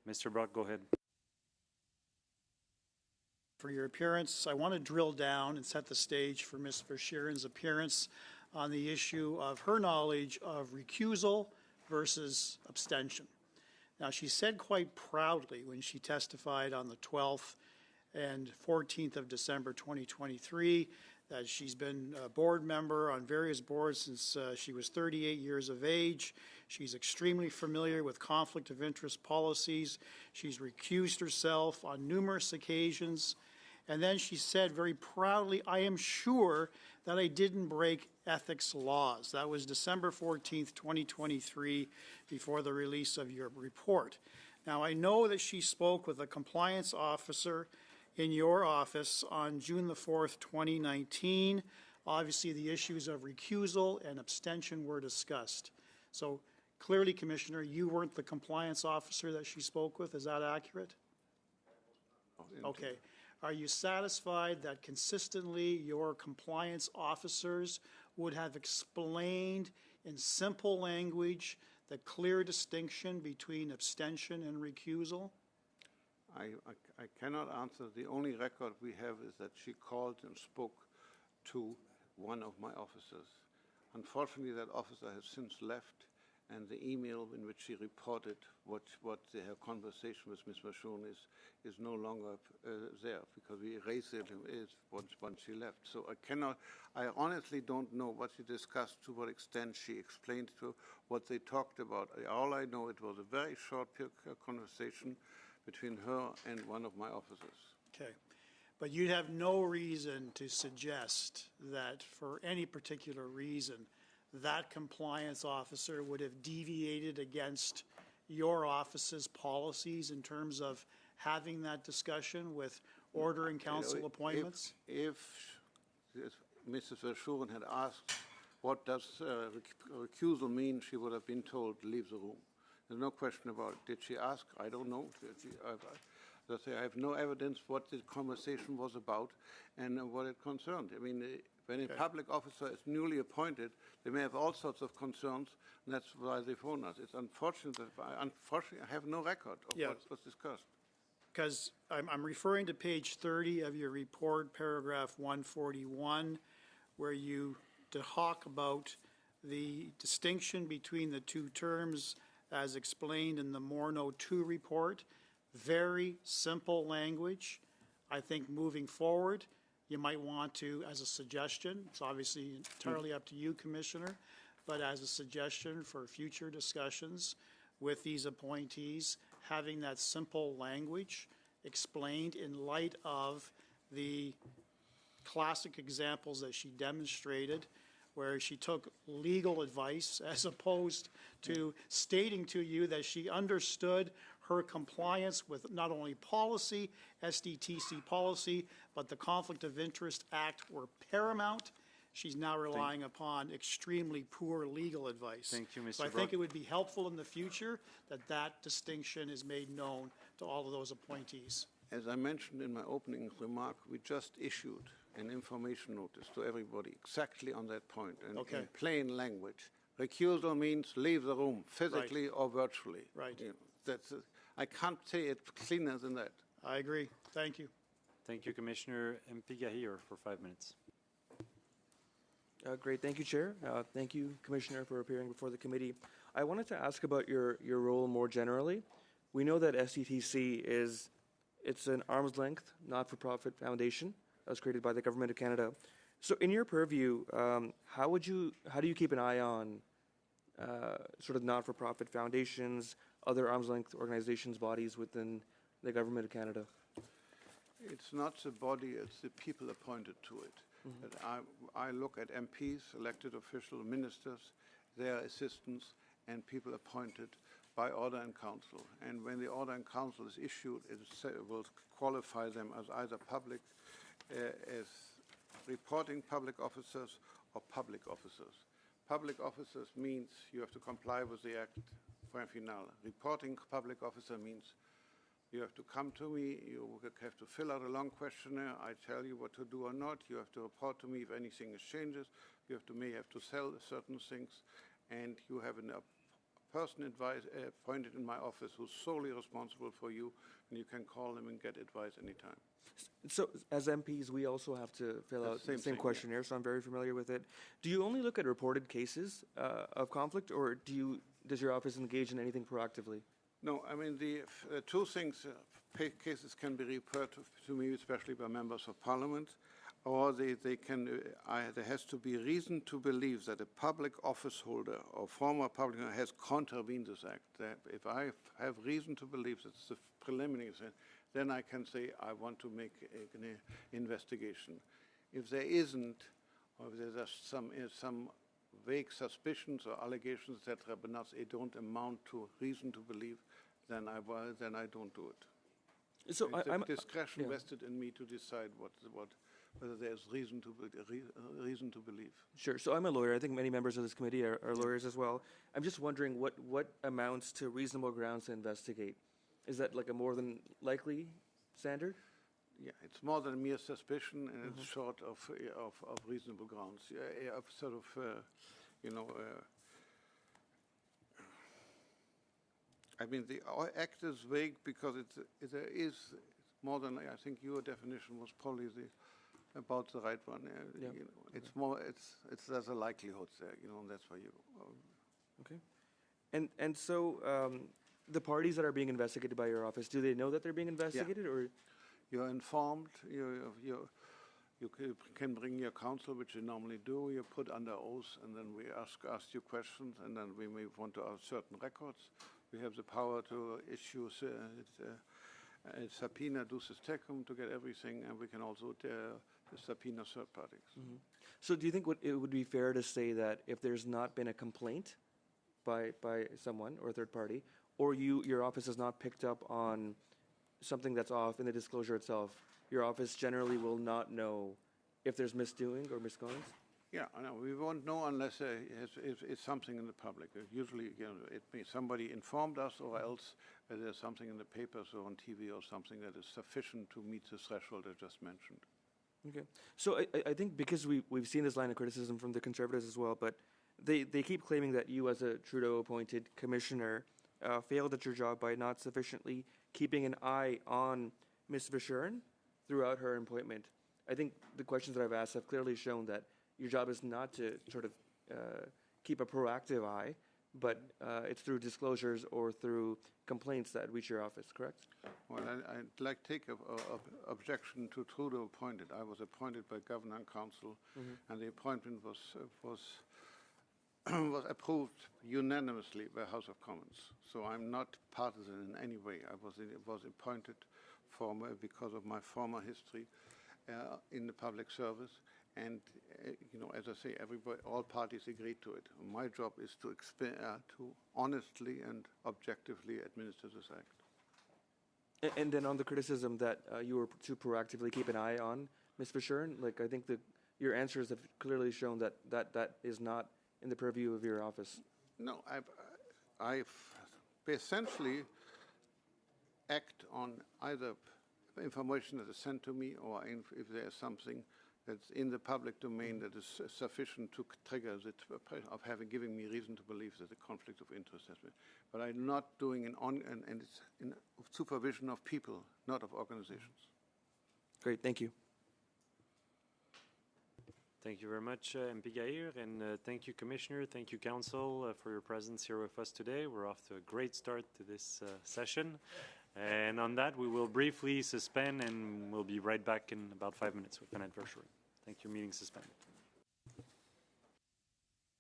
Mr. Brock, go ahead. For your appearance, I want to drill down and set the stage for Ms. Verschieren's appearance on the issue of her knowledge of recusal versus abstention. Now, she said quite proudly when she testified on the 12th and 14th of December 2023 that she's been a board member on various boards since she was 38 years of age. She's extremely familiar with conflict of interest policies. She's recused herself on numerous occasions. And then she said very proudly, I am sure that I didn't break ethics laws. That was December 14th, 2023, before the release of your report. Now, I know that she spoke with a compliance officer in your office on June the 4th, 2019. Obviously, the issues of recusal and abstention were discussed. So clearly, Commissioner, you weren't the compliance officer that she spoke with. Is that accurate? Okay. Are you satisfied that consistently your compliance officers would have explained in simple language the clear distinction between abstention and recusal? I cannot answer. The only record we have is that she called and spoke to one of my officers. Unfortunately, that officer has since left, and the email in which she reported what her conversation with Ms. Verschieren is no longer there, because we erased it once she left. So I honestly don't know what she discussed, to what extent she explained to what they talked about. All I know, it was a very short conversation between her and one of my officers. Okay. But you'd have no reason to suggest that for any particular reason that compliance officer would have deviated against your office's policies in terms of having that discussion with order and council appointments? If Mrs. Verschieren had asked, what does recusal mean, she would have been told, leave the room. There's no question about it. Did she ask? I don't know. I have no evidence what the conversation was about and what it concerned. I mean, when a public officer is newly appointed, they may have all sorts of concerns, and that's why they phone us. It's unfortunate that unfortunately I have no record of what was discussed. Because I'm referring to page 30 of your report, paragraph 141, where you talk about the distinction between the two terms as explained in the Morneau 2 report. Very simple language. I think moving forward, you might want to, as a suggestion, it's obviously entirely up to you, Commissioner, but as a suggestion for future discussions with these appointees, having that simple language explained in light of the classic examples that she demonstrated, where she took legal advice as opposed to stating to you that she understood her compliance with not only policy, SDTC policy, but the Conflict of Interest Act were paramount. She's now relying upon extremely poor legal advice. Thank you, Mr. So I think it would be helpful in the future that that distinction is made known to all of those appointees. As I mentioned in my opening remark, we just issued an information notice to everybody exactly on that point, and in plain language. Recusal means leave the room, physically or virtually. Right. You know, I can't say it cleaner than that. I agree. Thank you. Thank you, Commissioner. MP Gahir for 5 minutes. Great. Thank you, Chair. Thank you, Commissioner, for appearing before the committee. I wanted to ask about your role more generally. We know that SDTC it's an arm's length, not-for-profit foundation that was created by the Government of Canada. So in your purview, how do you keep an eye on sort of not-for-profit foundations, other arm's length organizations, bodies within the Government of Canada? It's not the body, it's the people appointed to it. I look at MPs, elected officials, ministers, their assistants, and people appointed by order and council. And when the order and council is issued, it will qualify them as either public, as reporting public officers or public officers. Public officers means you have to comply with the Act, point final. Reporting public officer means you have to come to me, you have to fill out a long questionnaire, I tell you what to do or not, you have to report to me if anything changes, you may have to sell certain things, and you have a person appointed in my office who's solely responsible for you, and you can call him and get advice anytime. So, as MPs, we also have to fill That's out the same the same thing, questionnaire, so I'm very familiar with it. Do you only look at reported cases of conflict, or does your office engage in anything proactively? No, I mean, the two things, cases can be referred to me, especially by members of parliament, or they can, there has to be reason to believe that a public office holder or former public holder has contravened this act. That if I have reason to believe that it's a preliminary, then I can say I want to make an investigation. If there isn't, or if there's just some vague suspicions or allegations, etc., but not, they don't amount to reason to believe, then I don't do it. So It's I'm discretion vested in me to decide whether there's reason to believe. Sure. So I'm a lawyer. I think many members of this committee are lawyers as well. I'm just wondering what amounts to reasonable grounds to investigate. Is that like a more than likely standard? Yeah, it's more than mere suspicion, and it's short of reasonable grounds. Of sort of, I mean, the act is vague because there is more than, I think your definition was probably about the right one. Yeah. It's more, there's a likelihood there, and that's why you. Okay. And so the parties that are being investigated by your office, do they know that they're being investigated, or? You're informed. You can bring your counsel, which you normally do. You're put under oath, and then we ask you questions, and then we may want to have certain records. We have the power to issue a subpoena ducis tecum to get everything, and we can also subpoena third parties. Mm-hmm. So do you think it would be fair to say that if there's not been a complaint by someone or a third party, or your office has not picked up on something that's off in the disclosure itself, your office generally will not know if there's misdoing or misgoings? Yeah, I know. We won't know unless it's something in the public. Usually, it may somebody informed us, or else there's something in the papers or on TV or something that is sufficient to meet the threshold I just mentioned. Okay. So I think because we've seen this line of criticism from the Conservatives as well, but they keep claiming that you, as a Trudeau-appointed commissioner, failed at your job by not sufficiently keeping an eye on Ms. Verschuren throughout her appointment. I think the questions that I've asked have clearly shown that your job is not to sort of keep a proactive eye, but it's through disclosures or through complaints that reach your office, correct? Well, I'd like to take an objection to Trudeau appointed. I was appointed by Governor and Council, and the appointment was approved unanimously by House of Commons. So I'm not partisan in any way. I was appointed because of my former history in the public service, and as I say, all parties agreed to it. My job is to honestly and objectively administer this act. And then on the criticism that you were to proactively keep an eye on Ms. Verschuren, I think your answers have clearly shown that is not in the purview of your office. No, I've essentially act on either information that is sent to me, or if there's something that's in the public domain that is sufficient to trigger the of giving me reason to believe that a conflict of interest has been. But I'm not doing and it's in supervision of people, not of organizations. Great, thank you. Thank you very much, MP Gahir, and thank you, Commissioner. Thank you, Council, for your presence here with us today. We're off to a great start to this session. And on that, we will briefly suspend, and we'll be right back in about 5 minutes with an adversary. Thank you. Meeting suspended.